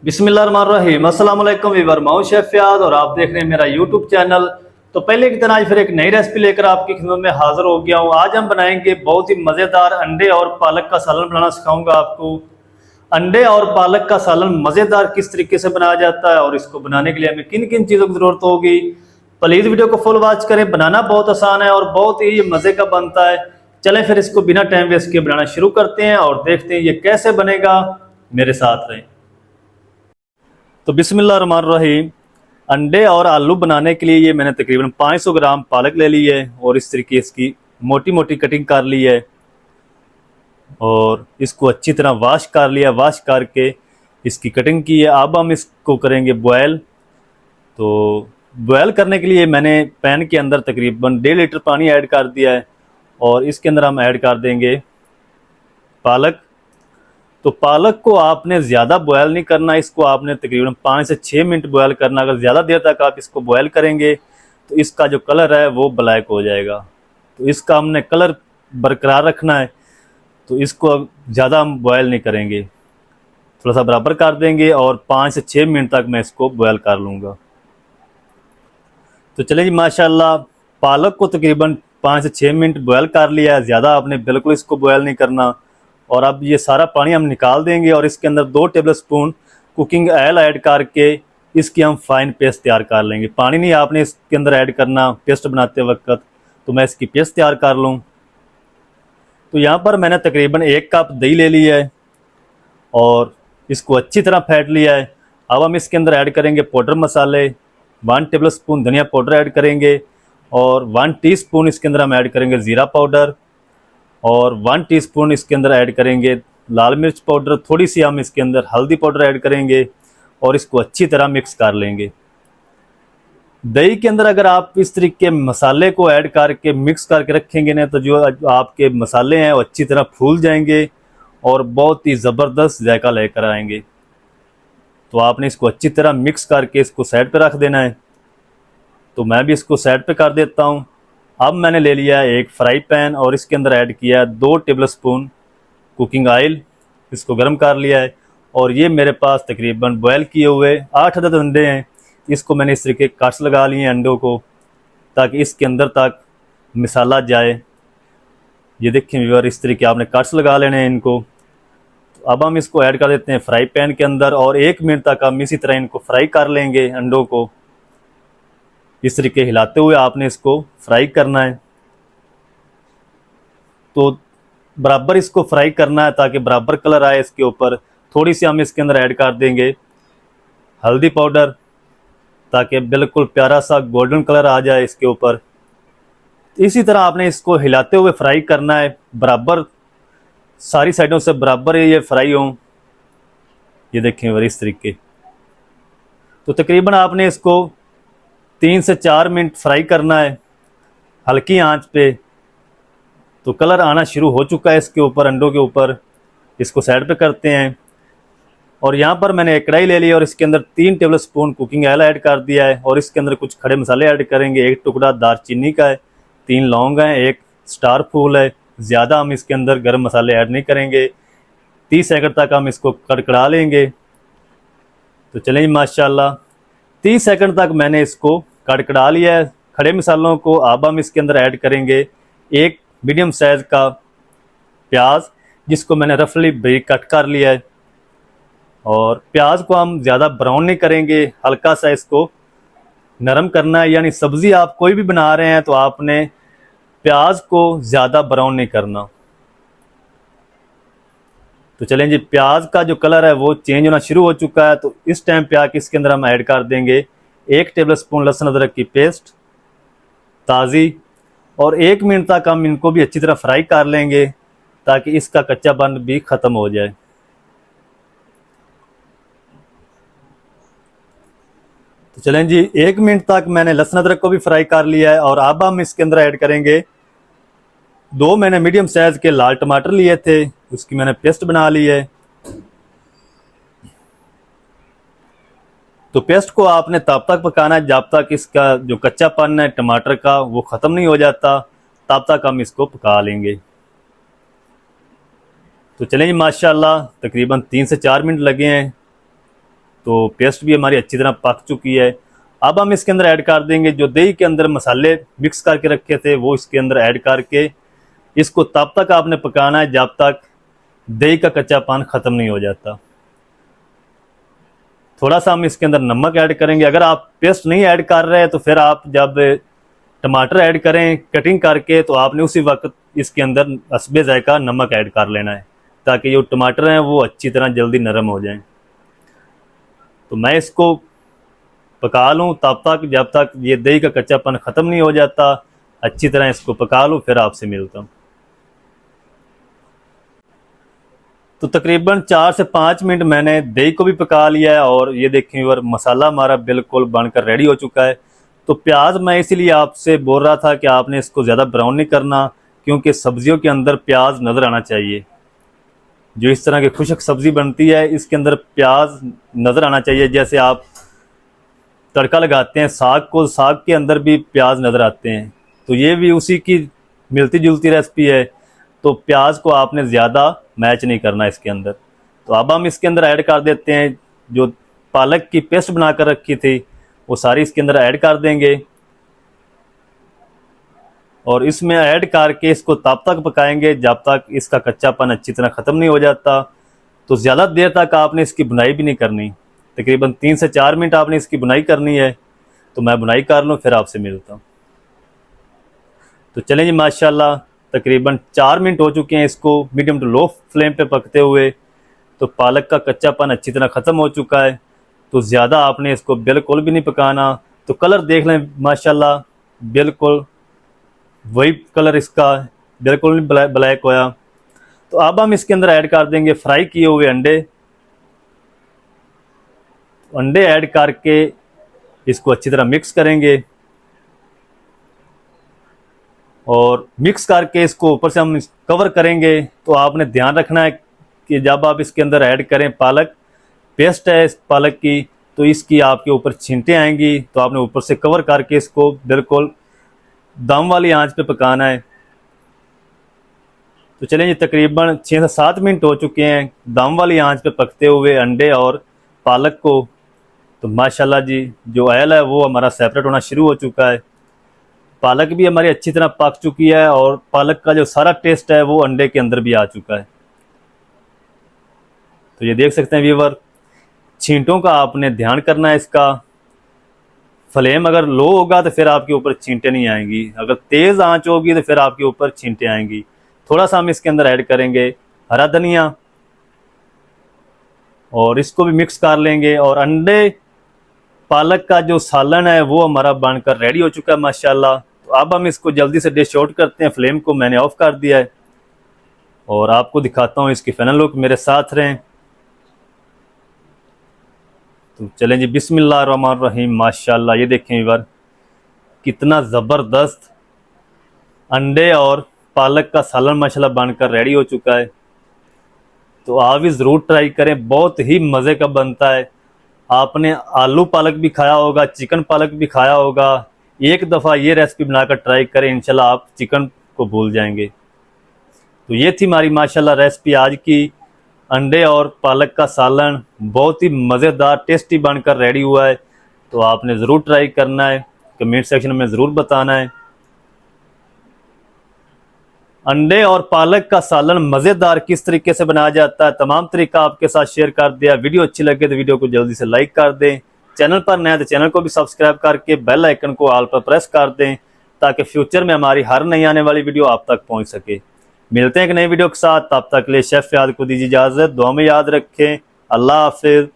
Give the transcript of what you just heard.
बिस्मिल्लाहिर्रहमानिर्रहीम। अस्सलाम वालेकुम वीवर, मैं शेफ फयाज और आप देख रहे हैं मेरा यूट्यूब चैनल। तो पहले की तरह आज फिर एक नई रेसिपी लेकर आपकी खिदमत में हाजिर हो गया हूँ। आज हम बनाएंगे बहुत ही मज़ेदार अंडे और पालक का सालन बनाना सिखाऊंगा आपको। अंडे और पालक का सालन मज़ेदार किस तरीके से बनाया जाता है और इसको बनाने के लिए हमें किन किन चीज़ों की ज़रूरत होगी, प्लीज़ वीडियो को फुल वॉच करें। बनाना बहुत आसान है और बहुत ही मज़े का बनता है। चलें फिर इसको बिना टाइम वेस्ट किए बनाना शुरू करते हैं और देखते हैं ये कैसे बनेगा। मेरे साथ रहें। तो बिस्मिल्लाहिर्रहमानिर्रहीम। अंडे और आलू बनाने के लिए ये मैंने तकरीबन 500 ग्राम पालक ले ली है और इस तरीके इसकी मोटी मोटी कटिंग कर ली है और इसको अच्छी तरह वॉश कर लिया। वॉश करके इसकी कटिंग की है। अब हम इसको करेंगे बॉयल। तो बॉयल करने के लिए मैंने पैन के अंदर तकरीबन 1.5 लीटर पानी ऐड कर दिया है और इसके अंदर हम ऐड कर देंगे पालक। तो पालक को आपने ज़्यादा बॉयल नहीं करना, इसको आपने तकरीबन 5 से 6 मिनट बॉयल करना। अगर ज़्यादा देर तक आप इसको बॉयल करेंगे तो इसका जो कलर है वो ब्लैक हो जाएगा। तो इसका हमने कलर बरकरार रखना है, तो इसको ज़्यादा हम बॉयल नहीं करेंगे, थोड़ा सा बराबर कर देंगे और 5 से 6 मिनट तक मैं इसको बॉयल कर लूँगा। तो चलिए जी, माशाल्लाह पालक को तकरीबन 5 से 6 मिनट बॉयल कर लिया है। ज़्यादा आपने बिल्कुल इसको बॉयल नहीं करना। और अब ये सारा पानी हम निकाल देंगे और इसके अंदर 2 टेबलस्पून कुकिंग ऑयल ऐड करके इसकी हम फाइन पेस्ट तैयार कर लेंगे। पानी नहीं आपने इसके अंदर ऐड करना पेस्ट बनाते वक्त। तो मैं इसकी पेस्ट तैयार कर लूँ। तो यहाँ पर मैंने तकरीबन 1 कप दही ले लिया है और इसको अच्छी तरह फेंट लिया है। अब हम इसके अंदर ऐड करेंगे पाउडर मसाले। 1 टेबलस्पून धनिया पाउडर ऐड करेंगे और 1 टीस्पून इसके अंदर हम ऐड करेंगे ज़ीरा पाउडर और 1 टीस्पून इसके अंदर ऐड करेंगे लाल मिर्च पाउडर। थोड़ी सी हम इसके अंदर हल्दी पाउडर ऐड करेंगे और इसको अच्छी तरह मिक्स कर लेंगे। दही के अंदर अगर आप इस तरीके के मसाले को ऐड करके मिक्स करके रखेंगे ना, तो जो आपके मसाले हैं वो अच्छी तरह फूल जाएंगे और बहुत ही ज़बरदस्त जायका लेकर आएंगे। तो आपने इसको अच्छी तरह मिक्स करके इसको साइड पे रख देना है। तो मैं भी इसको साइड पे कर देता हूँ। अब मैंने ले लिया है एक फ्राई पैन और इसके अंदर ऐड किया 2 टेबलस्पून कुकिंग ऑयल। इसको गर्म कर लिया है और ये मेरे पास तकरीबन बॉयल किए हुए 8 अदद अंडे हैं। इसको मैंने इस तरीके कट्स लगा लिए हैं अंडों को, ताकि इसके अंदर तक मसाला जाए। ये देखें व्यूअर, इस तरीके आपने कट्स लगा लेने हैं इनको। तो अब हम इसको ऐड कर देते हैं फ्राई पैन के अंदर और 1 मिनट तक हम इसी तरह इनको फ्राई कर लेंगे। अंडों को इस तरीके हिलाते हुए आपने इसको फ्राई करना है। तो बराबर इसको फ्राई करना है ताकि बराबर कलर आए इसके ऊपर। थोड़ी सी हम इसके अंदर ऐड कर देंगे हल्दी पाउडर, ताकि बिल्कुल प्यारा सा गोल्डन कलर आ जाए इसके ऊपर। इसी तरह आपने इसको हिलाते हुए फ्राई करना है, बराबर सारी साइडों से बराबर ये फ्राई हों। ये देखें और इस तरीके। तो तकरीबन आपने इसको 3 से 4 मिनट फ्राई करना है हल्की आंच पे। तो कलर आना शुरू हो चुका है इसके ऊपर, अंडों के ऊपर। इसको साइड पे करते हैं और यहाँ पर मैंने एक कढ़ाई ले ली और इसके अंदर 3 टेबलस्पून कुकिंग ऑयल ऐड कर दिया है और इसके अंदर कुछ खड़े मसाले ऐड करेंगे। 1 टुकड़ा दालचीनी का है, 3 लौंग हैं, 1 स्टार फूल है। ज़्यादा हम इसके अंदर गर्म मसाले ऐड नहीं करेंगे। 30 सेकंड तक हम इसको कड़कड़ा लेंगे। तो चलें माशाल्लाह 30 सेकंड तक मैंने इसको कड़कड़ा लिया है खड़े मसालों को। अब हम इसके अंदर ऐड करेंगे 1 मीडियम साइज़ का प्याज, जिसको मैंने रफली बारीक कट कर लिया है। और प्याज को हम ज़्यादा ब्राउन नहीं करेंगे, हल्का सा इसको नरम करना है। यानी सब्ज़ी आप कोई भी बना रहे हैं तो आपने प्याज को ज़्यादा ब्राउन नहीं करना। तो चलें जी, प्याज का जो कलर है वो चेंज होना शुरू हो चुका है। तो इस टाइम पे आके इसके अंदर हम ऐड कर देंगे 1 टेबलस्पून लहसुन अदरक की पेस्ट ताज़ी और 1 मिनट तक हम इनको भी अच्छी तरह फ्राई कर लेंगे ताकि इसका कच्चापन भी ख़त्म हो जाए। तो चलें जी, 1 मिनट तक मैंने लहसुन अदरक को भी फ्राई कर लिया है और अब हम इसके अंदर ऐड करेंगे 2 मैंने मीडियम साइज़ के लाल टमाटर लिए थे, उसकी मैंने पेस्ट बना ली है। तो पेस्ट को आपने तब तक पकाना है जब तक इसका जो कच्चापन है टमाटर का वो ख़त्म नहीं हो जाता, तब तक हम इसको पका लेंगे। तो चलें जी, माशाल्लाह तकरीबन 3 से 4 मिनट लगे हैं तो पेस्ट भी हमारी अच्छी तरह पक चुकी है। अब हम इसके अंदर ऐड कर देंगे जो दही के अंदर मसाले मिक्स करके रखे थे, वो इसके अंदर ऐड करके इसको तब तक आपने पकाना है जब तक दही का कच्चापन ख़त्म नहीं हो जाता। थोड़ा सा हम इसके अंदर नमक ऐड करेंगे। अगर आप पेस्ट नहीं ऐड कर रहे हैं तो फिर आप जब टमाटर ऐड करें कटिंग करके तो आपने उसी वक्त इसके अंदर हस्बे जायका नमक ऐड कर लेना है, ताकि जो टमाटर हैं वो अच्छी तरह जल्दी नरम हो जाएं। तो मैं इसको पका लूँ तब तक जब तक ये दही का कच्चापन ख़त्म नहीं हो जाता। अच्छी तरह इसको पका लूँ, फिर आपसे मिलता हूँ। तो तकरीबन 4 से 5 मिनट मैंने दही को भी पका लिया है और ये देखें व्यूअर मसाला हमारा बिल्कुल बनकर रेडी हो चुका है। तो प्याज मैं इसीलिए आपसे बोल रहा था कि आपने इसको ज़्यादा ब्राउन नहीं करना, क्योंकि सब्जियों के अंदर प्याज नज़र आना चाहिए। जो इस तरह की खुश्क सब्ज़ी बनती है इसके अंदर प्याज नज़र आना चाहिए। जैसे आप तड़का लगाते हैं साग को, साग के अंदर भी प्याज नज़र आते हैं, तो ये भी उसी की मिलती जुलती रेसिपी है। तो प्याज को आपने ज़्यादा मैच नहीं करना इसके अंदर। तो अब हम इसके अंदर ऐड कर देते हैं जो पालक की पेस्ट बनाकर रखी थी, वो सारी इसके अंदर ऐड कर देंगे और इसमें ऐड करके इसको तब तक पकाएंगे जब तक इसका कच्चापन अच्छी तरह ख़त्म नहीं हो जाता। तो ज़्यादा देर तक आपने इसकी बुनाई भी नहीं करनी, तकरीबन 3 से 4 मिनट आपने इसकी बुनाई करनी है। तो मैं बुनाई कर लूँ, फिर आपसे मिलता हूँ। तो चलें जी, माशाल्लाह तकरीबन 4 मिनट हो चुके हैं इसको मीडियम टू लो फ्लेम पे पकते हुए। तो पालक का कच्चापन अच्छी तरह ख़त्म हो चुका है। तो ज़्यादा आपने इसको बिल्कुल भी नहीं पकाना। तो कलर देख लें, माशाल्लाह बिल्कुल वही कलर इसका बिल्कुल नहीं ब्लैक होया। तो अब हम इसके अंदर ऐड कर देंगे फ्राई किए हुए अंडे। अंडे ऐड करके इसको अच्छी तरह मिक्स करेंगे और मिक्स करके इसको ऊपर से हम कवर करेंगे। तो आपने ध्यान रखना है कि जब आप इसके अंदर ऐड करें, पालक पेस्ट है इस पालक की, तो इसकी आपके ऊपर छींटे आएंगी। तो आपने ऊपर से कवर करके इसको बिल्कुल दम वाली आंच पे पकाना है। तो चलें जी, तकरीबन 6 से 7 मिनट हो चुके हैं दम वाली आंच पे पकते हुए अंडे और पालक को। तो माशाल्लाह जी जो ऑयल है वो हमारा सेपरेट होना शुरू हो चुका है। पालक भी हमारी अच्छी तरह पक चुकी है और पालक का जो सारा टेस्ट है वो अंडे के अंदर भी आ चुका है। तो ये देख सकते हैं व्यूअर, छींटों का आपने ध्यान करना है। इसका फ्लेम अगर लो होगा तो फिर आपके ऊपर छींटे नहीं आएंगी, अगर तेज़ आंच होगी तो फिर आपके ऊपर छींटे आएंगी। थोड़ा सा हम इसके अंदर ऐड करेंगे हरा धनिया और इसको भी मिक्स कर लेंगे। और अंडे पालक का जो सालन है वो हमारा बनकर रेडी हो चुका है माशाल्लाह। तो अब हम इसको जल्दी से डिश आउट करते हैं। फ्लेम को मैंने ऑफ कर दिया है और आपको दिखाता हूँ इसकी फाइनल लुक। मेरे साथ रहें। तो चलें जी, बिस्मिल्लाहिर्रहमानिर्रहीम। माशाल्लाह ये देखें व्यूअर, कितना ज़बरदस्त अंडे और पालक का सालन माशाल्लाह बनकर रेडी हो चुका है। तो आप भी ज़रूर ट्राई करें, बहुत ही मज़े का बनता है। आपने आलू पालक भी खाया होगा, चिकन पालक भी खाया होगा। एक दफ़ा ये रेसिपी बनाकर ट्राई करें, इंशाल्लाह आप चिकन को भूल जाएंगे। तो ये थी हमारी माशाल्लाह रेसिपी आज की, अंडे और पालक का सालन। बहुत ही मज़ेदार टेस्टी बनकर रेडी हुआ है। तो आपने ज़रूर ट्राई करना है, कमेंट सेक्शन में ज़रूर बताना है। अंडे और पालक का सालन मज़ेदार किस तरीके से बनाया जाता है, तमाम तरीका आपके साथ शेयर कर दिया। वीडियो अच्छी लगे तो वीडियो को जल्दी से लाइक कर दें। चैनल पर नए तो चैनल को भी सब्सक्राइब करके बेल आइकन को ऑल पर प्रेस कर दें, ताकि फ्यूचर में हमारी हर नई आने वाली वीडियो आप तक पहुंच सके। मिलते हैं एक नई वीडियो के साथ, तब तक के लिए शेफ याद को दीजिए इजाज़त। दुआ में याद रखें। अल्लाह हाफिज़।